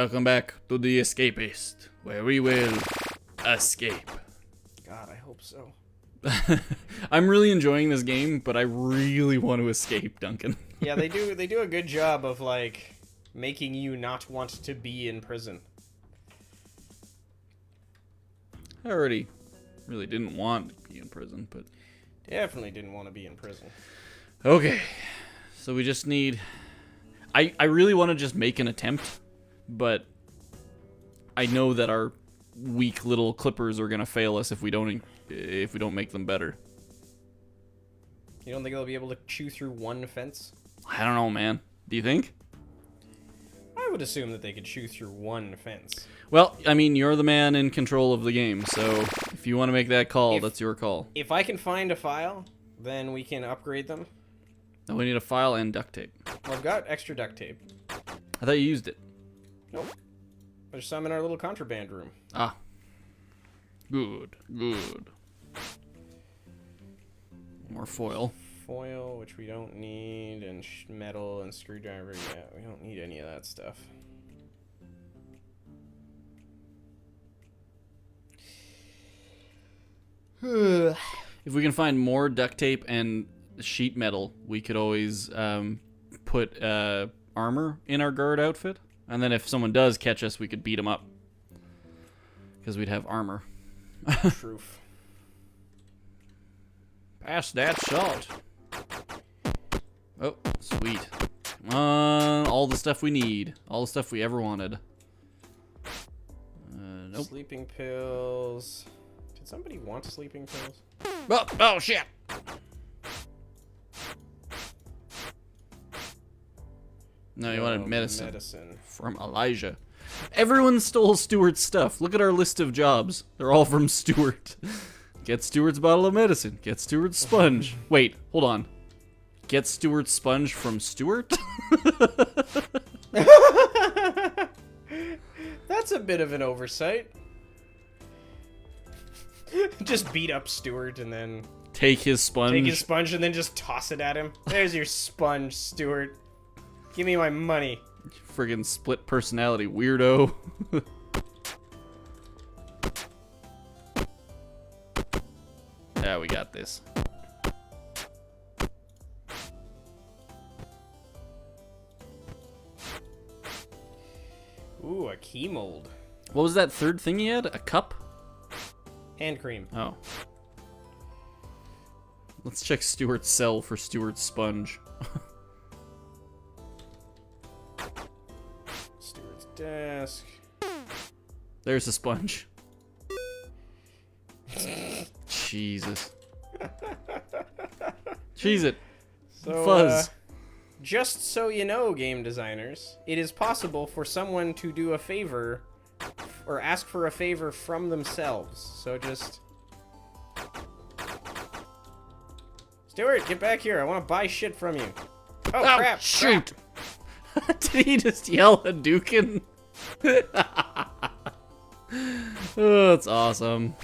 Welcome back to the Escapist, where we will escape. God, I hope so. I'm really enjoying this game, but I really want to escape, Duncan. Yeah, they do a good job of, like, making you not want to be in prison. I already really didn't want to be in prison, but... Definitely didn't want to be in prison. Okay, so we just need... I really want to just make an attempt, but I know that our weak little clippers are gonna fail us if we don't make them better. You don't think they'll be able to chew through one fence? I don't know, man. Do you think? I would assume that they could chew through one fence. Well, I mean, you're the man in control of the game, so if you want to make that call, that's your call. If I can find a file, then we can upgrade them. Oh, we need a file and duct tape. Well, I've got extra duct tape. I thought you used it. Nope. There's some in our little contraband room. Ah. Good, good. More foil. Foil, which we don't need, and metal and screwdriver. Yeah, we don't need any of that stuff. If we can find more duct tape and sheet metal, we could always put armor in our guard outfit. And then if someone does catch us, we could beat them up. Because we'd have armor. Truth. Pass that salt. Oh, sweet. All the stuff we need. All the stuff we ever wanted. Nope. Sleeping pills. Did somebody want sleeping pills? Oh shit! No, you wanted medicine. From Elijah. Everyone stole Stuart's stuff. Look at our list of jobs. They're all from Stuart. Get Stuart's bottle of medicine. Get Stuart's sponge. Wait, hold on. Get Stuart's sponge from Stuart? That's a bit of an oversight. Just beat up Stuart and then... Take his sponge. Take his sponge and then just toss it at him. There's your sponge, Stuart. Give me my money. Friggin' split personality weirdo. Yeah, we got this. Ooh, a key mold. What was that third thing he had? A cup? Hand cream. Oh. Let's check Stuart's cell for Stuart's sponge. Stuart's desk. There's a sponge. Jesus. Cheese it. So, Fuzz. Just so you know, game designers, it is possible for someone to do a favor or ask for a favor from themselves. So just... Stuart, get back here. I want to buy shit from you. Oh, crap. Shoot. Crap. Did he just yell at Duncan? Oh, that's awesome.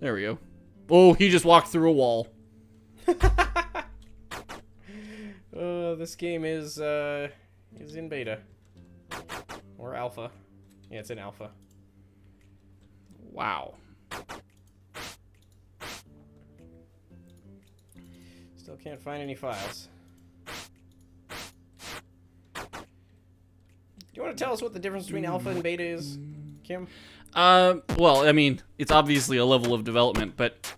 There we go. Oh, he just walked through a wall. This game is in beta. Or alpha. Yeah, it's in alpha. Wow. Still can't find any files. Do you want to tell us what the difference between alpha and beta is, Kim? Well, I mean, it's obviously a level of development, but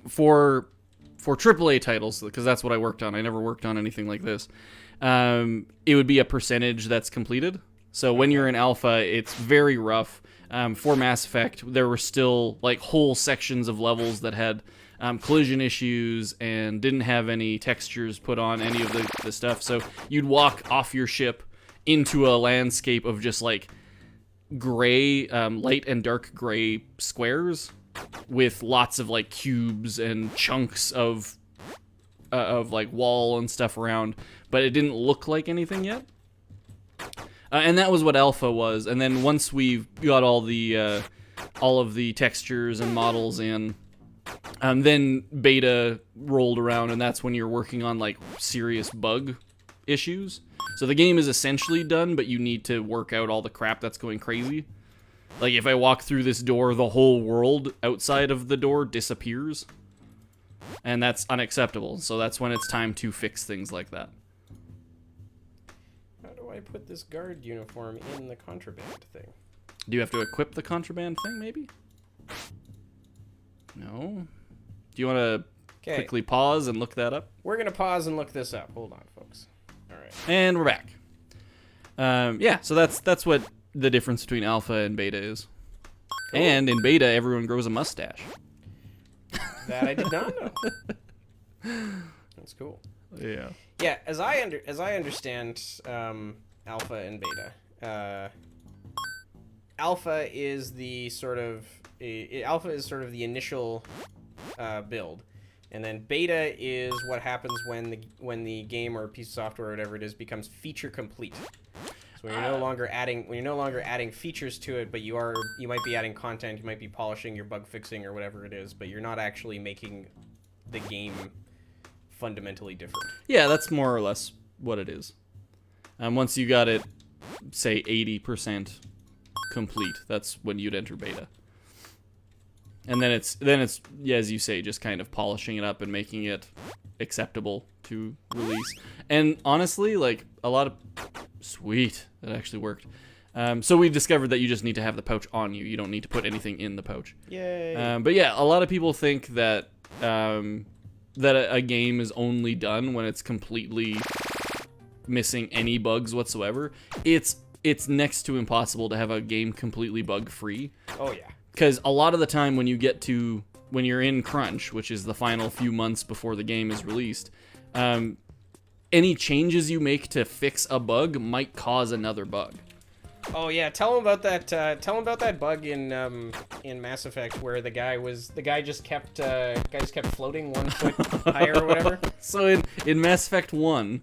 for AAA titles, because that's what I worked on. I never worked on anything like this. It would be a percentage that's completed. So when you're in alpha, it's very rough. For Mass Effect, there were still like whole sections of levels that had collision issues and didn't have any textures put on any of the stuff. So you'd walk off your ship into a landscape of just like gray, light and dark gray squares with lots of like cubes and chunks of like wall and stuff around, but it didn't look like anything yet. And that was what alpha was. And then once we got all of the textures and models in, then beta rolled around, and that's when you're working on like serious bug issues. So the game is essentially done, but you need to work out all the crap that's going crazy. Like, if I walk through this door, the whole world outside of the door disappears. And that's unacceptable. So that's when it's time to fix things like that. How do I put this guard uniform in the contraband thing? Do you have to equip the contraband thing, maybe? No? Do you want to quickly pause and look that up? We're going to pause and look this up. Hold on, folks. All right. And we're back. Yeah, so that's what the difference between alpha and beta is. Cool. And in beta, everyone grows a mustache. That I did not know. That's cool. Yeah. Yeah, as I understand alpha and beta, alpha is the sort of the initial build, and then beta is what happens when the game or piece of software or whatever it is becomes feature complete. So when you're no longer adding features to it, but you might be adding content, you might be polishing your bug fixing or whatever it is, but you're not actually making the game fundamentally different. Yeah, that's more or less what it is. Once you got it, say 80% complete, that's when you'd enter beta. And then it's yeah, as you say, just kind of polishing it up and making it acceptable to release. And honestly, like, a lot of sweet, that actually worked. So we discovered that you just need to have the pouch on you. You don't need to put anything in the pouch. Yay! But yeah, a lot of people think that that a game is only done when it's completely missing any bugs whatsoever. It's next to impossible to have a game completely bug-free. Oh yeah. Because a lot of the time when you're in crunch, which is the final few months before the game is released, any changes you make to fix a bug might cause another bug. Oh yeah, tell them about that. Tell them about that bug in Mass Effect where the guy just kept floating 1 foot higher or whatever. So in Mass Effect 1,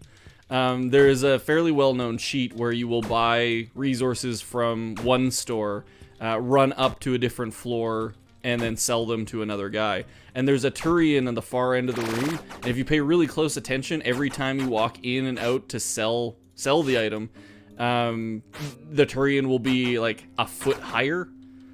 there is a fairly well-known cheat where you will buy resources from one store, run up to a different floor, and then sell them to another guy. And there's a Turian on the far end of the room, and if you pay really close attention, every time you walk in and out to sell the item, the Turian will be like a foot higher.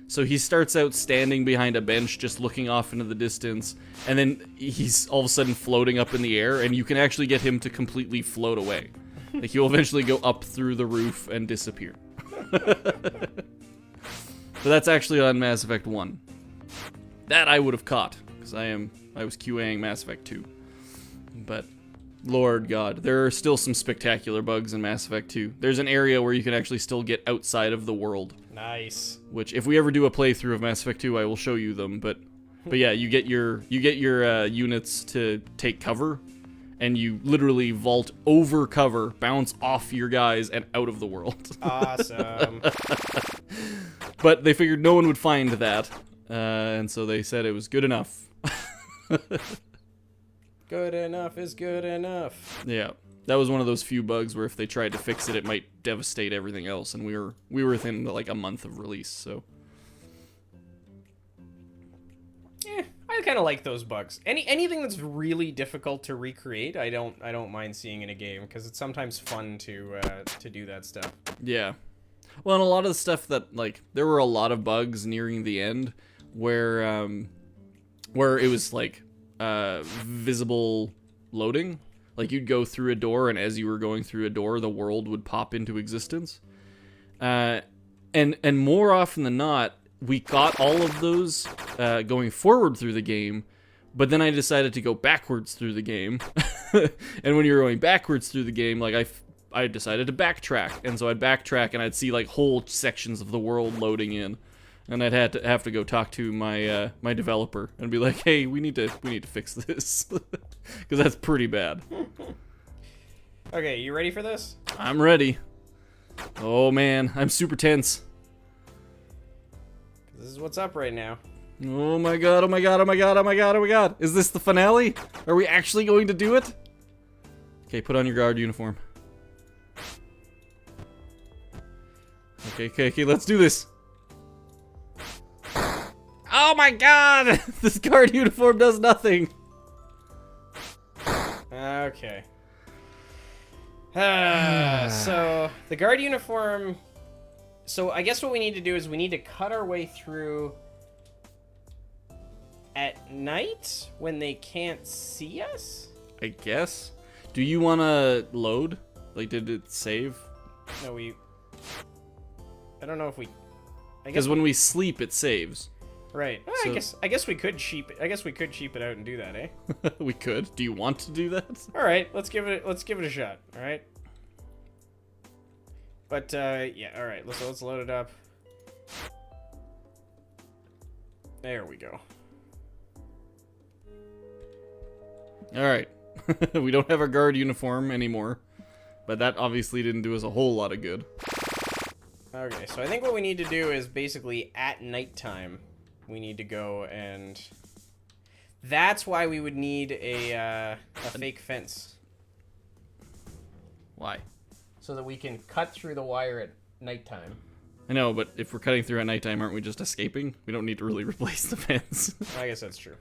So he starts out standing behind a bench just looking off into the distance, and then he's all of a sudden floating up in the air, and you can actually get him to completely float away. Like, he'll eventually go up through the roof and disappear. So that's actually on Mass Effect 1. That I would have caught, because I was QAing Mass Effect 2. But Lord God, there are still some spectacular bugs in Mass Effect 2. There's an area where you can actually still get outside of the world. Nice. Which, if we ever do a playthrough of Mass Effect 2, I will show you them. But yeah, you get your units to take cover, and you literally vault over cover, bounce off your guys, and out of the world. Awesome. But they figured no one would find that, and so they said it was good enough. Good enough is good enough. Yeah, that was one of those few bugs where if they tried to fix it, it might devastate everything else, and we were within like a month of release, so. I kind of like those bugs. Anything that's really difficult to recreate, I don't mind seeing in a game, because it's sometimes fun to do that stuff. Yeah. Well, and a lot of the stuff that, like, there were a lot of bugs nearing the end where it was like visible loading. Like, you'd go through a door, and as you were going through a door, the world would pop into existence. And more often than not, we got all of those going forward through the game, but then I decided to go backwards through the game. And when you're going backwards through the game, like, I decided to backtrack, and so I'd backtrack, and I'd see like whole sections of the world loading in, and I'd have to go talk to my my developer and be like, hey, we need to fix this, because that's pretty bad. Okay, you ready for this? I'm ready. Oh man, I'm super tense. This is what's up right now. Oh my god, oh my god, oh my god, oh my god, oh my god. Is this the finale? Are we actually going to do it? Okay, put on your guard uniform. Okay, let's do this. Oh my god! This guard uniform does nothing. Okay. So the guard uniform. So I guess what we need to do is we need to cut our way through at night when they can't see us. I guess. Do you want to load? Like, did it save? No, I don't know if we. Because when we sleep, it saves. Right. So... I guess we could cheap it out and do that, eh? We could. Do you want to do that? All right. Let's give it a shot. All right. But yeah. All right. Let's load it up. There we go. All right. We don't have our guard uniform anymore, but that obviously didn't do us a whole lot of good. Okay, so I think what we need to do is basically at nighttime, we need to go and... That's why we would need a fake fence. Why? So that we can cut through the wire at nighttime. I know, but if we're cutting through at nighttime, aren't we just escaping? We don't need to really replace the fence. I guess that's true.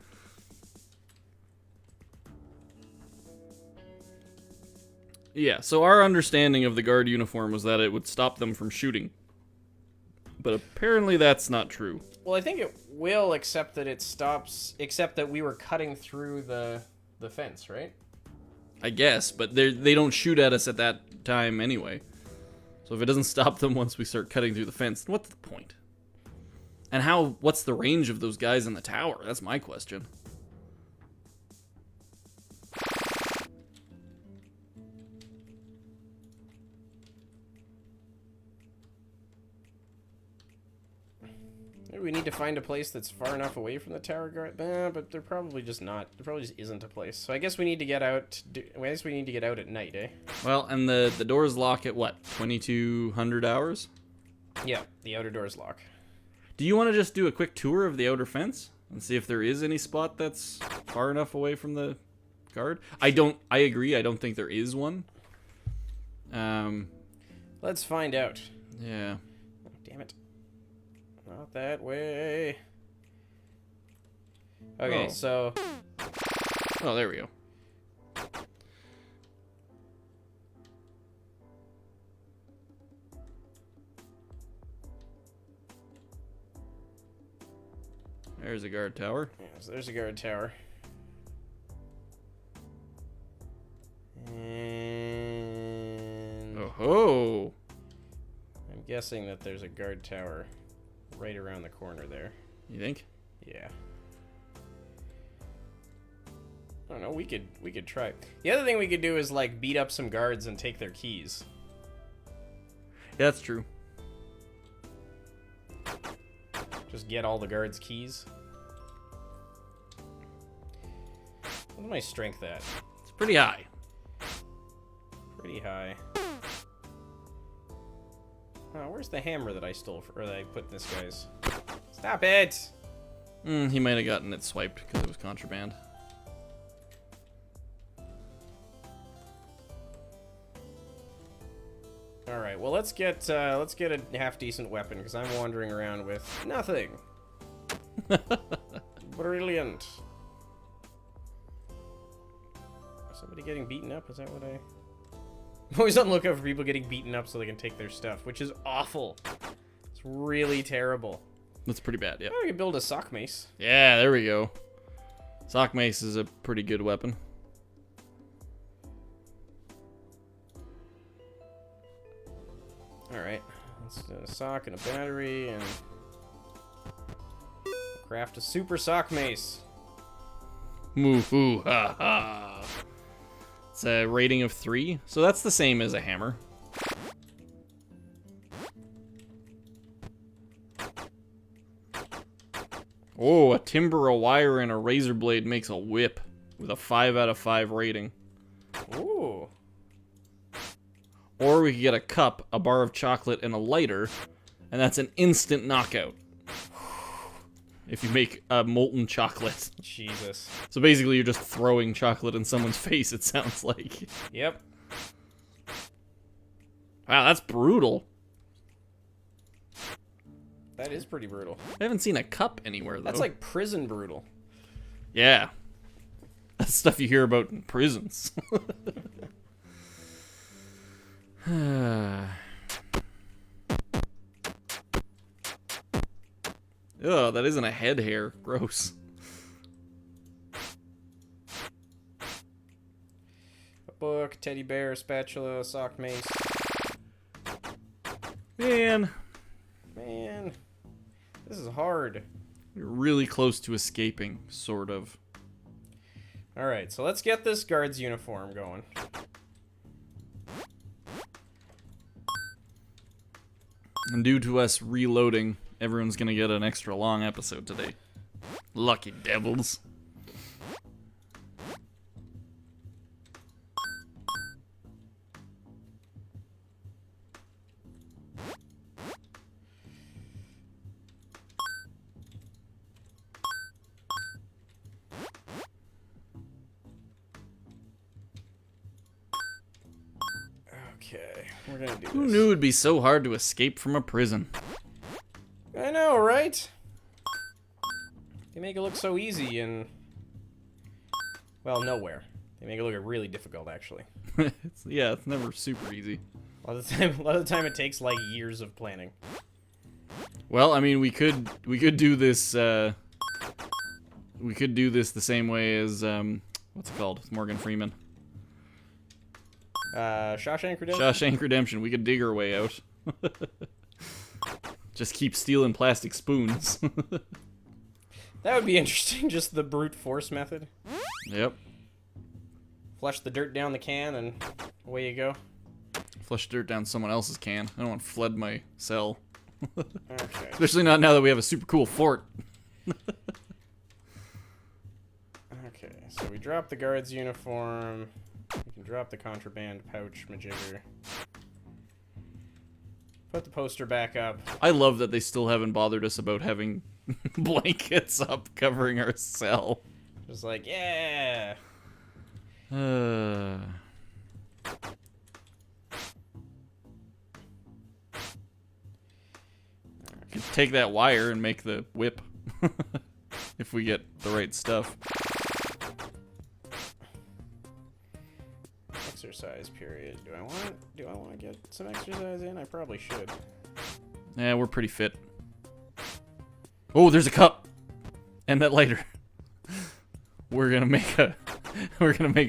Yeah, so our understanding of the guard uniform was that it would stop them from shooting. But apparently that's not true. Well, I think it will, except that it stops, except that we were cutting through the fence, right? I guess, but they don't shoot at us at that time anyway. So if it doesn't stop them once we start cutting through the fence, then what's the point? And what's the range of those guys in the tower? That's my question. Maybe we need to find a place that's far enough away from the tower guard. But they're probably just not. There probably just isn't a place. So I guess we need to get out. I guess we need to get out at night, eh? Well, and the doors lock at what? 2200 hours? Yeah, the outer doors lock. Do you want to just do a quick tour of the outer fence and see if there is any spot that's far enough away from the guard? I agree. I don't think there is one. Let's find out. Yeah. Oh, damn it. Not that way. Okay, so... Oh, there we go. There's a guard tower. Yeah, so there's a guard tower. And... Oh-ho! I'm guessing that there's a guard tower right around the corner there. You think? Yeah. I don't know, we could try. The other thing we could do is like beat up some guards and take their keys. Yeah, that's true. Just get all the guards' keys. What's my strength at? It's pretty high. Pretty high. Oh, where's the hammer that I stole or that I put in this guy's? Stop it! He might have gotten it swiped because it was contraband. All right, well let's get a half decent weapon because I'm wandering around with nothing. Brilliant. Somebody getting beaten up? Is that what I? I'm always on the lookout for people getting beaten up so they can take their stuff, which is awful. It's really terrible. That's pretty bad, yeah. Oh, we could build a sock mace. Yeah, there we go. Sock mace is a pretty good weapon. Alright, let's do a sock and a battery and craft a super sock mace. Moo-hoo, ha-ha. It's a rating of 3, so that's the same as a hammer. Oh, a timber, a wire, and a razor blade makes a whip with a 5 out of 5 rating. Ooh. Or we could get a cup, a bar of chocolate, and a lighter, and that's an instant knockout. If you make a molten chocolate. Jesus. So basically you're just throwing chocolate in someone's face, it sounds like. Yep. Wow, that's brutal. That is pretty brutal. I haven't seen a cup anywhere, though. That's like prison brutal. Yeah. That's stuff you hear about in prisons. Oh, that isn't a head hair. Gross. A book, teddy bear, spatula, sock mace. Man, this is hard. you're really close to escaping, sort of. Alright, so let's get this guard's uniform going. And due to us reloading, everyone's gonna get an extra long episode today. Lucky devils. Okay, we're gonna do this. Who knew it'd be so hard to escape from a prison? I know, right? They make it look so easy and... well, nowhere. They make it look really difficult, actually. Yeah, it's never super easy. A lot of the time it takes, like, years of planning. Well, I mean, we could do this, we could do this the same way as, what's it called? It's Morgan Freeman. Shawshank Redemption? Shawshank Redemption. We could dig our way out. Just keep stealing plastic spoons. That would be interesting, just the brute force method. Yep. Flush the dirt down the can and away you go. Flush dirt down someone else's can. I don't want to flood my cell. Okay. Especially not now that we have a super cool fort. Okay, so we drop the guard's uniform. We can drop the contraband pouch majigger. Put the poster back up. I love that they still haven't bothered us about having blankets up covering our cell. Just like, yeah. Could take that wire and make the whip. If we get the right stuff. Exercise period. Do I want to get some exercise in? I probably should. Yeah, we're pretty fit. Oh, there's a cup and that lighter. We're gonna make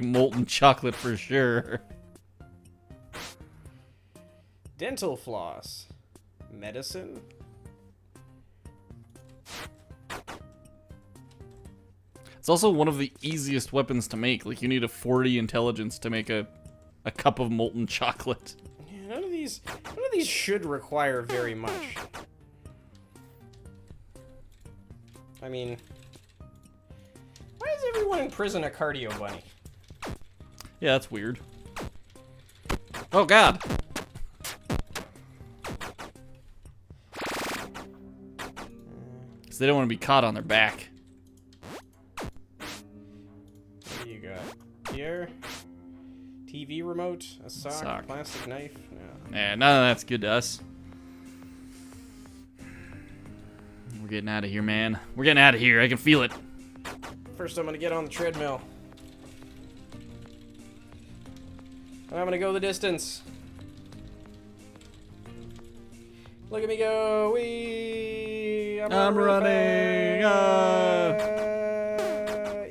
molten chocolate for sure. Dental floss. Medicine. It's also one of the easiest weapons to make. Like, you need a 40 intelligence to make a cup of molten chocolate. Yeah, none of these should require very much. I mean, why is everyone in prison a cardio bunny? Yeah, that's weird. Oh god. So they don't want to be caught on their back. What do you got? Here? TV remote? A sock? Plastic knife? No. Yeah, none of that's good to us. We're getting out of here, man. We're getting out of here. I can feel it. First, I'm gonna get on the treadmill. I'm gonna go the distance. Look at me go! Wee! I'm running!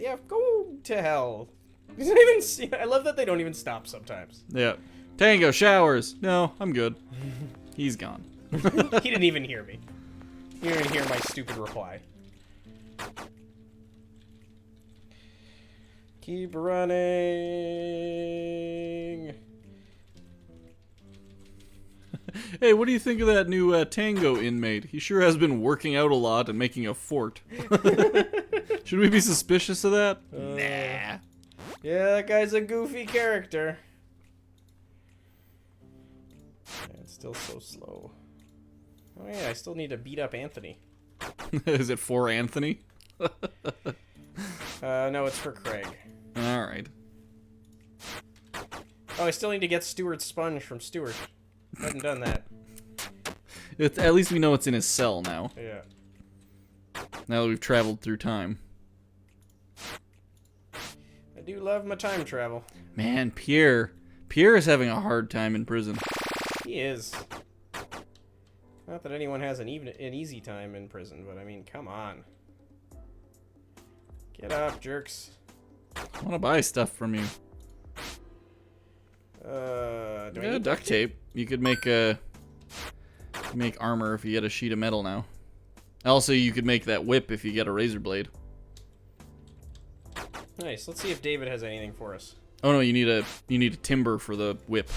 Yeah, go to hell. You don't even see. I love that they don't even stop sometimes. Yeah. Tango, showers. No, I'm good. He's gone. He didn't even hear me. He didn't even hear my stupid reply. Keep running. Hey, what do you think of that new Tango inmate? He sure has been working out a lot and making a fort. Should we be suspicious of that? Nah. Yeah, that guy's a goofy character. Yeah, it's still so slow. Oh yeah, I still need to beat up Anthony. Is it for Anthony? No, it's for Craig. Alright. Oh, I still need to get Stuart's sponge from Stuart. I haven't done that. At least we know it's in his cell now. Yeah. Now that we've traveled through time. I do love my time travel. Man, Pierre is having a hard time in prison. He is. Not that anyone has an easy time in prison, but I mean, come on. Get up, jerks. I want to buy stuff from you. Do I Yeah, need duct tape. You could make armor if you get a sheet of metal now. Also, you could make that whip if you get a razor blade. Nice. Let's see if David has anything for us. Oh no, you need a timber for the whip.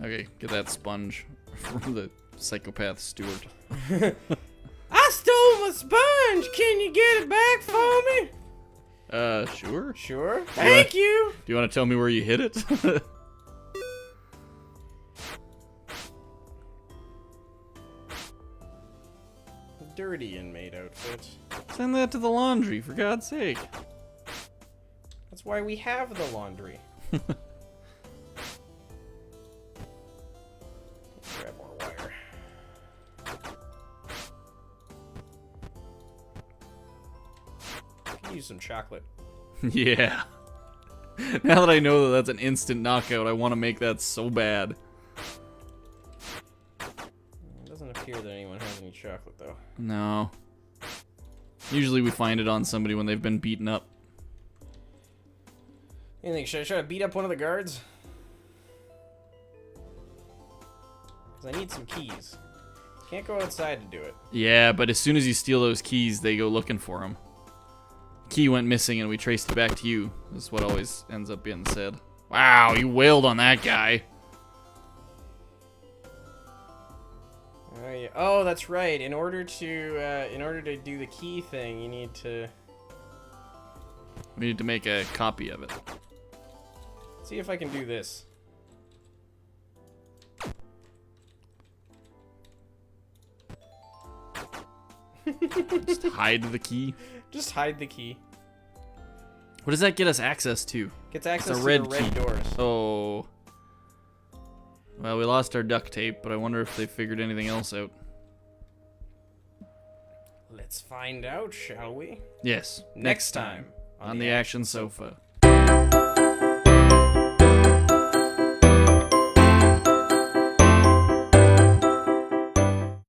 Okay, get that sponge from the psychopath steward. I stole my sponge! Can you get it back for me? Sure. Sure. Thank you! Do you want to tell me where you hid it? Dirty inmate outfit. Send that to the laundry, for God's sake. That's why we have the laundry. Grab more wire. Could use some chocolate. Yeah. Now that I know that that's an instant knockout, I want to make that so bad. It doesn't appear that anyone has any chocolate, though. No. Usually we find it on somebody when they've been beaten up. You think, should I try to beat up one of the guards? Because I need some keys. Can't go outside to do it. Yeah, but as soon as you steal those keys, they go looking for them. Key went missing and we traced it back to you. That's what always ends up being said. Wow, you wailed on that guy. Oh, yeah. Oh, that's right. In order to do the key thing, you need to... We need to make a copy of it. See if I can do this. Just hide the key. Just hide the key. What does that get us access to? Gets access a to red the red key. doors. Oh. Well, we lost our duct tape, but I wonder if they figured anything else out. Let's find out, shall we? Yes. Next time on the Action Sofa.